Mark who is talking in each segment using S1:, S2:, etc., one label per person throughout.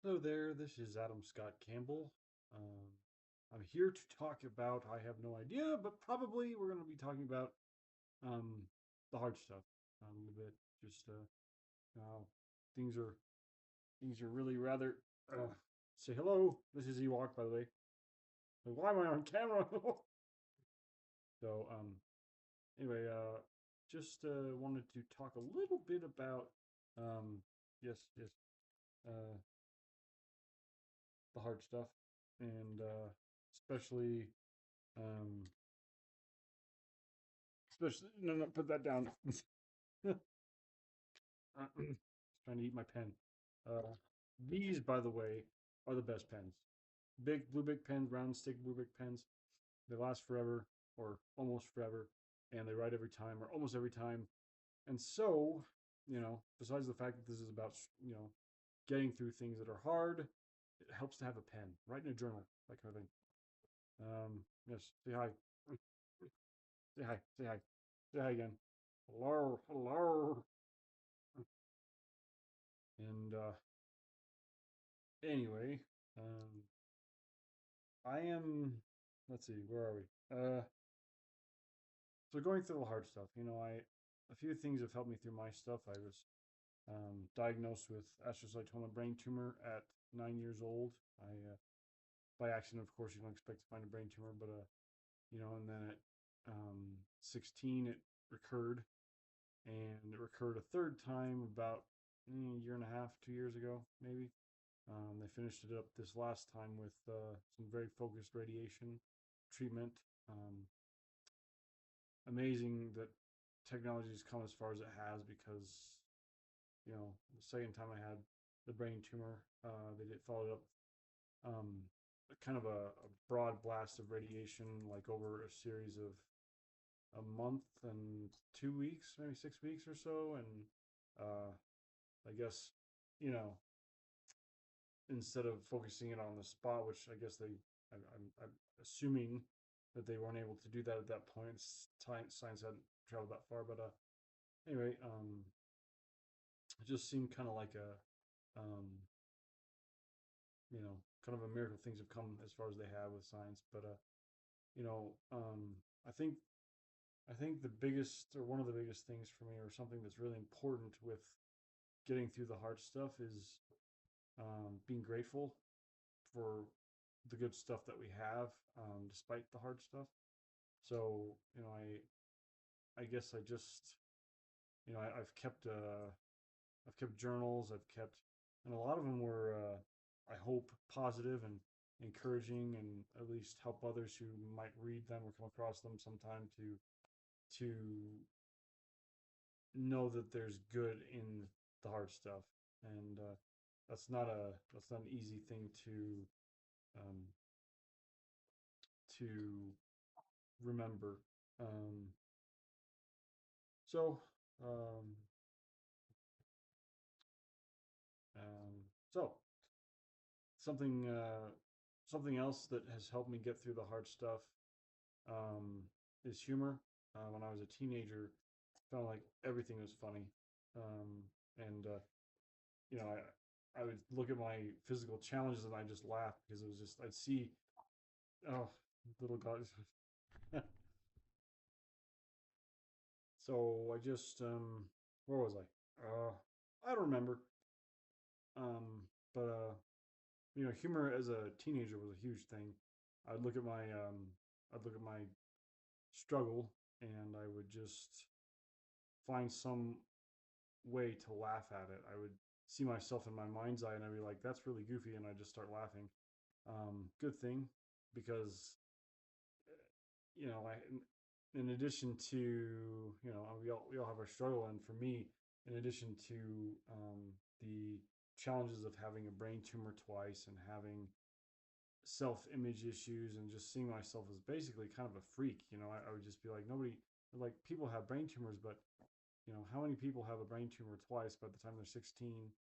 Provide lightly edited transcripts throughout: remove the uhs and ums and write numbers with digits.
S1: Hello there, this is Adam Scott Campbell. Um, I'm here to talk about, I have no idea, but probably we're going to be talking about um, the hard stuff a little bit. Just how things are things are really rather. Say hello. This is Ewok, by the way. Like, why am I on camera? So anyway, just wanted to talk a little bit about um, yes, uh, the hard stuff, and especially um, especially no, no, put that down. Trying to eat my pen. Uh, these, by the way, are the best pens. Big blue big pens, round stick blue big pens. They last forever, or almost forever, and they write every time, or almost every time. And so, besides the fact that this is about getting through things that are hard, it helps to have a pen. Write in a journal, that kind of thing. Yes, say hi. Say hi. Say hi. Say hi again. Hello, hello. And anyway, um, I am. Let's see, where are we? So going through the hard stuff. A few things have helped me through my stuff. I was diagnosed with astrocytoma brain tumor at 9 years old. I, by accident, of course, you don't expect to find a brain tumor, but and then at 16, it recurred, and it recurred a third time about a year and a half, 2 years ago, maybe. They finished it up this last time with some very focused radiation treatment. Um, Amazing that technology has come as far as it has because, the second time I had the brain tumor, they did follow it up kind of a broad blast of radiation, like over a series of a month and 2 weeks, maybe 6 weeks or so. And uh, I guess, you know, instead of focusing it on the spot, which I guess I'm assuming that they weren't able to do that at that point. Science hadn't traveled that far, but anyway, it just seemed kind of like kind of a miracle. Things have come as far as they have with science, but you know, um, I think I think the biggest or one of the biggest things for me, or something that's really important with getting through the hard stuff, is being grateful for the good stuff that we have, despite the hard stuff. So, I guess I just, I've kept journals, and a lot of them were, I hope, positive and encouraging, and at least help others who might read them or come across them sometime to know that there's good in the hard stuff. And that's not an easy thing um, to remember. Um, so, um, um, so something something else that has helped me get through the hard stuff is humor. When I was a teenager, I felt like everything was funny, and I would look at my physical challenges and I just laugh because it was just I'd see oh little guys. So I just where was I? I don't remember. Um, but humor as a teenager was a huge thing. I'd look at my I'd look at my struggle, and I would just find some way to laugh at it. I would see myself in my mind's eye, and I'd be like, "That's really goofy," and I'd just start laughing. Good thing, because in addition to we all have our struggle, and for me, in addition to the challenges of having a brain tumor twice and having self-image issues and just seeing myself as basically kind of a freak. I would just be like, nobody, like, people have brain tumors, but how many people have a brain tumor twice by the time they're 16?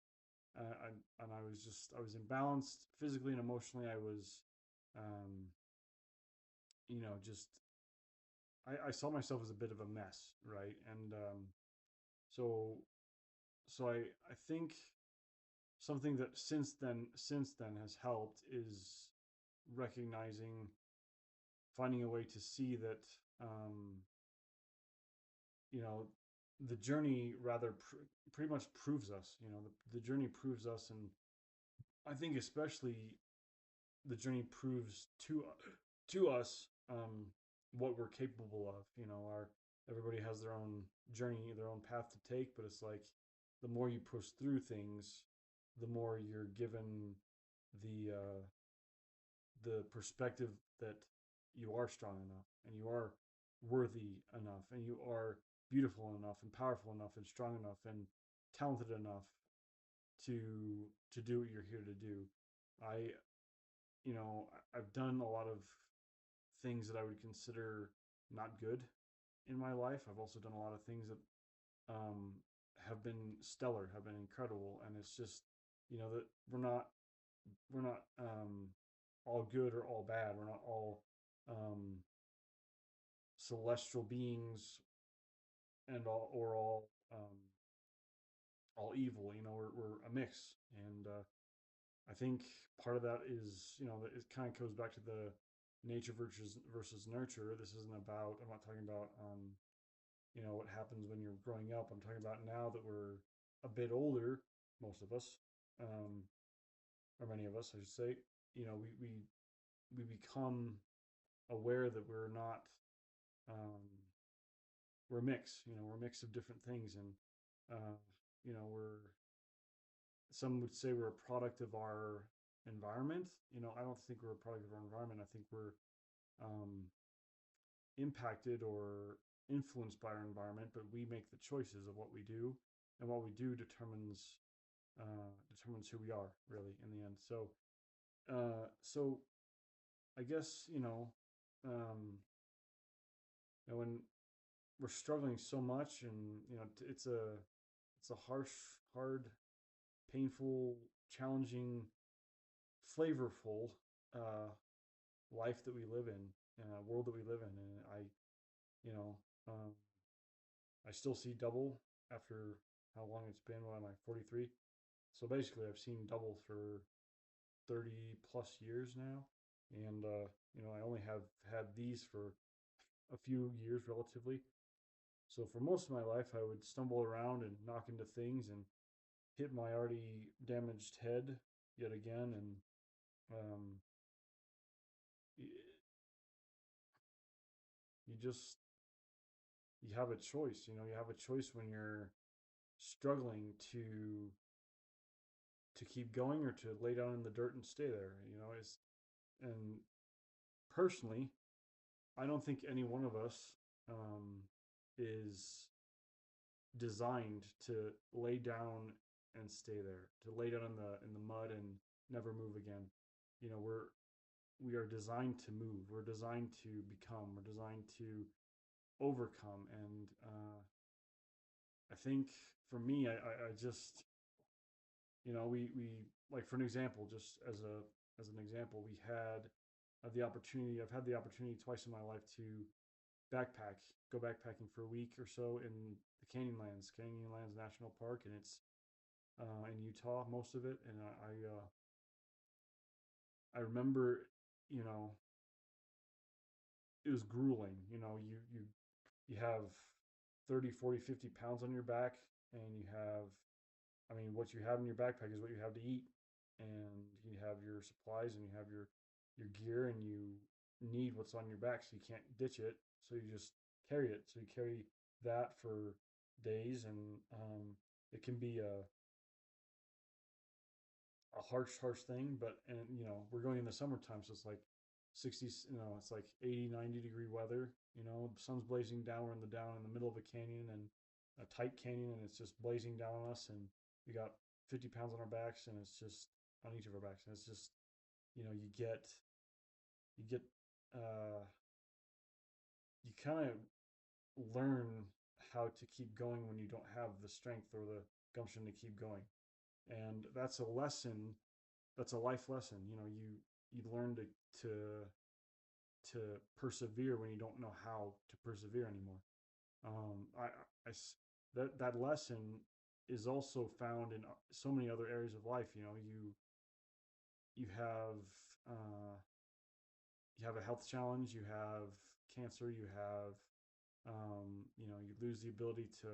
S1: And I was imbalanced physically and emotionally. I was, um, just I saw myself as a bit of a mess, right? And so I think something that since then has helped is recognizing, finding a way to see that, um, you know, the journey rather pretty much proves us. The journey proves us, and I think especially the journey proves to us, what we're capable of. Our Everybody has their own journey, their own path to take, but it's like the more you push through things, the more you're given the the perspective that you are strong enough, and you are worthy enough, and you are beautiful enough, and powerful enough, and strong enough, and talented enough to do what you're here to do. I I've done a lot of things that I would consider not good in my life. I've also done a lot of things that, um, have been stellar, have been incredible, and it's just, that we're not all good or all bad. We're not all, um, celestial beings, and all evil. We're a mix, and I think part of that is, it kind of goes back to the nature versus nurture. This isn't about. I'm not talking about, what happens when you're growing up. I'm talking about now that we're a bit older, most of us, um, or many of us, I should say. We become aware that um, we're a mix. We're a mix of different things, and uh, we're some would say we're a product of our environment. I don't think we're a product of our environment. I think we're, um, impacted or influenced by our environment, but we make the choices of what we do, and what we do determines who we are, really, in the end. So I guess, when we're struggling so much, and it's a harsh, hard, painful, challenging, flavorful, uh, life that we live in, world that we live in, and you know, um, I still see double after how long it's been. What am I, 43? So basically, I've seen double for 30 plus years now, and I only have had these for a few years relatively. So for most of my life, I would stumble around and knock into things and hit my already damaged head yet again, and, um, you just you have a choice. You have a choice when you're struggling to keep going, or to lay down in the dirt and stay there. It's And personally, I don't think any one of us, is designed to lay down and stay there, to lay down in the mud and never move again. We are designed to move. We're designed to become. We're designed to overcome. And I think for me, I just, we like, for an example, just as an example, I've had the opportunity twice in my life to backpack, go backpacking for a week or so in the Canyonlands National Park, and it's, in Utah, most of it. And I remember, you know, it was grueling. You have 30, 40, 50 pounds on your back, and I mean, what you have in your backpack is what you have to eat, and you have your supplies, and you have your gear, and you need what's on your back, so you can't ditch it. So you just carry it. So you carry that for days, and, it can be a harsh thing. But, and we're going in the summertime, so it's like 60s, it's like 80, 90-degree weather. The sun's blazing down. We're down in the middle of a canyon, and a tight canyon, and it's just blazing down on us, and we got 50 pounds on our backs, and it's just on each of our backs, and it's just, you get uh you kind of learn how to keep going when you don't have the strength or the gumption to keep going. And that's a lesson. That's a life lesson. You learn to persevere when you don't know how to persevere anymore. I that lesson is also found in so many other areas of life. You know, you have uh, you have a health challenge, you have cancer, you have you know, you lose the ability to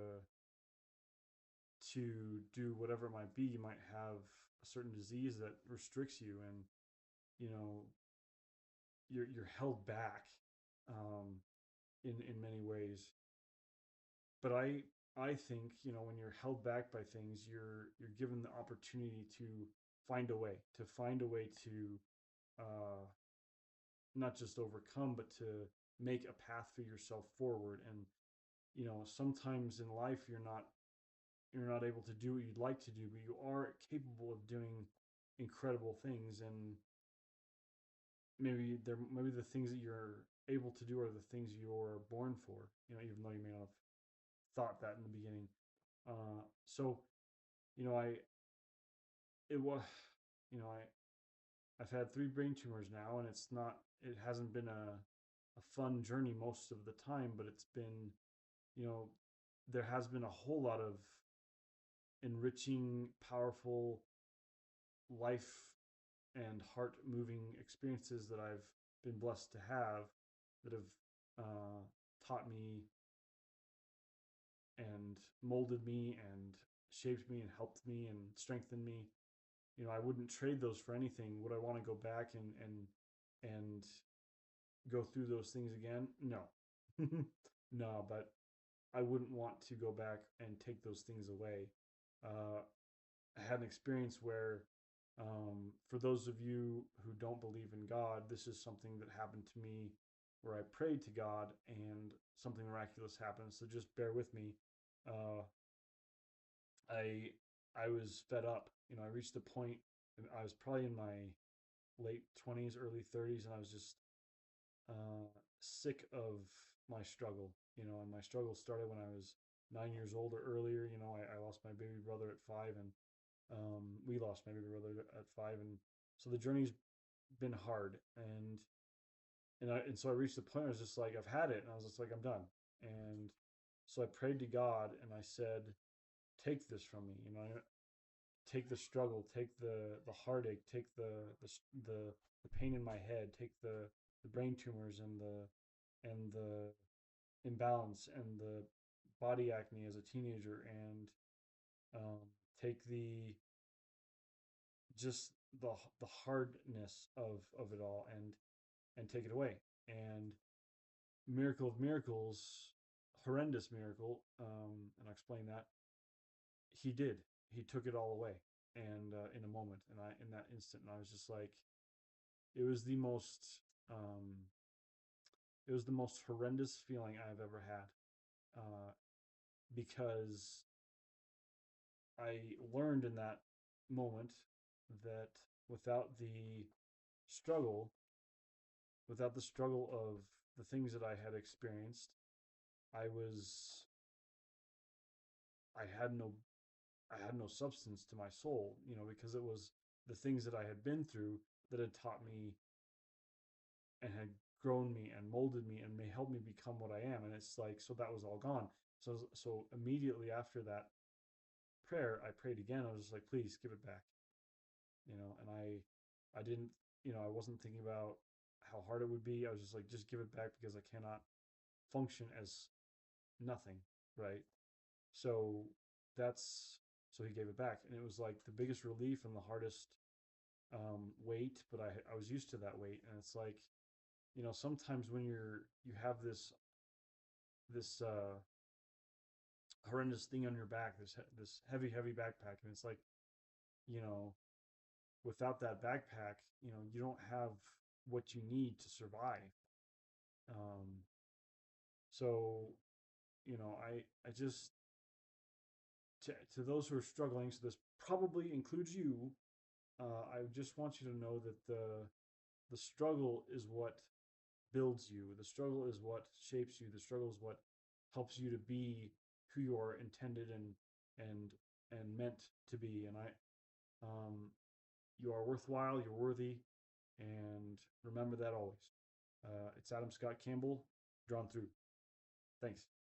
S1: do whatever it might be. You might have a certain disease that restricts you, and you know, you're held back um, in many ways. But I think, you know, when you're held back by things, you're given the opportunity to find a way to uh, not just overcome, but to make a path for yourself forward. And you know, sometimes in life you're not able to do what you'd like to do, but you are capable of doing incredible things. And maybe the things that you're able to do are the things you're born for. You know, even though you may not have thought that in the beginning. So you know, it was you know I've had three brain tumors now, and it hasn't been a fun journey most of the time, but it's been, you know, there has been a whole lot of enriching, powerful, life and heart moving experiences that I've been blessed to have, that have taught me and molded me and shaped me and helped me and strengthened me. You know, I wouldn't trade those for anything. Would I want to go back and go through those things again? No. No, but I wouldn't want to go back and take those things away. Uh, I had an experience where, for those of you who don't believe in God, this is something that happened to me where I prayed to God and something miraculous happened. So just bear with me. Uh, I I was fed up. You know, I reached a point, and I was probably in my late 20s, early 30s, and I was just sick of my struggle. You know, and my struggle started when I was 9 years old or earlier. You know, I lost my baby brother at 5, and we lost my baby brother at 5, and so the journey's been hard. And so I reached the point where I was just like, I've had it, and I was just like, I'm done. And so I prayed to God, and I said, take this from me. You know, take the struggle, take the heartache, take the pain in my head, take the brain tumors and the imbalance and the body acne as a teenager, and um, take just the hardness of it all, and take it away. And miracle of miracles, horrendous miracle, and I'll explain that. He did. He took it all away, and in a moment, and I in that instant, and I was just like, it was the most um, it was the most horrendous feeling I've ever had, because I learned in that moment that without the struggle, without the struggle of the things that I had experienced, I was I had no I had no substance to my soul, you know, because it was the things that I had been through that had taught me and had grown me and molded me and may help me become what I am. And it's like, so that was all gone. So immediately after that prayer, I prayed again. I was just like, please give it back, you know. And I didn't, you know, I wasn't thinking about how hard it would be. I was just like, just give it back because I cannot function as nothing, right? So that's so he gave it back, and it was like the biggest relief and the hardest weight. But I was used to that weight, and it's like, you know, sometimes when you have this horrendous thing on your back, this heavy backpack, and it's like, you know, without that backpack, you know, you don't have what you need to survive. Um, so you know, I just to those who are struggling, so this probably includes you. I just want you to know that the struggle is what builds you. The struggle is what shapes you. The struggle is what helps you to be who you are intended and and meant to be. And you are worthwhile. You're worthy, and remember that always. It's Adam Scott Campbell, drawn through. Thanks.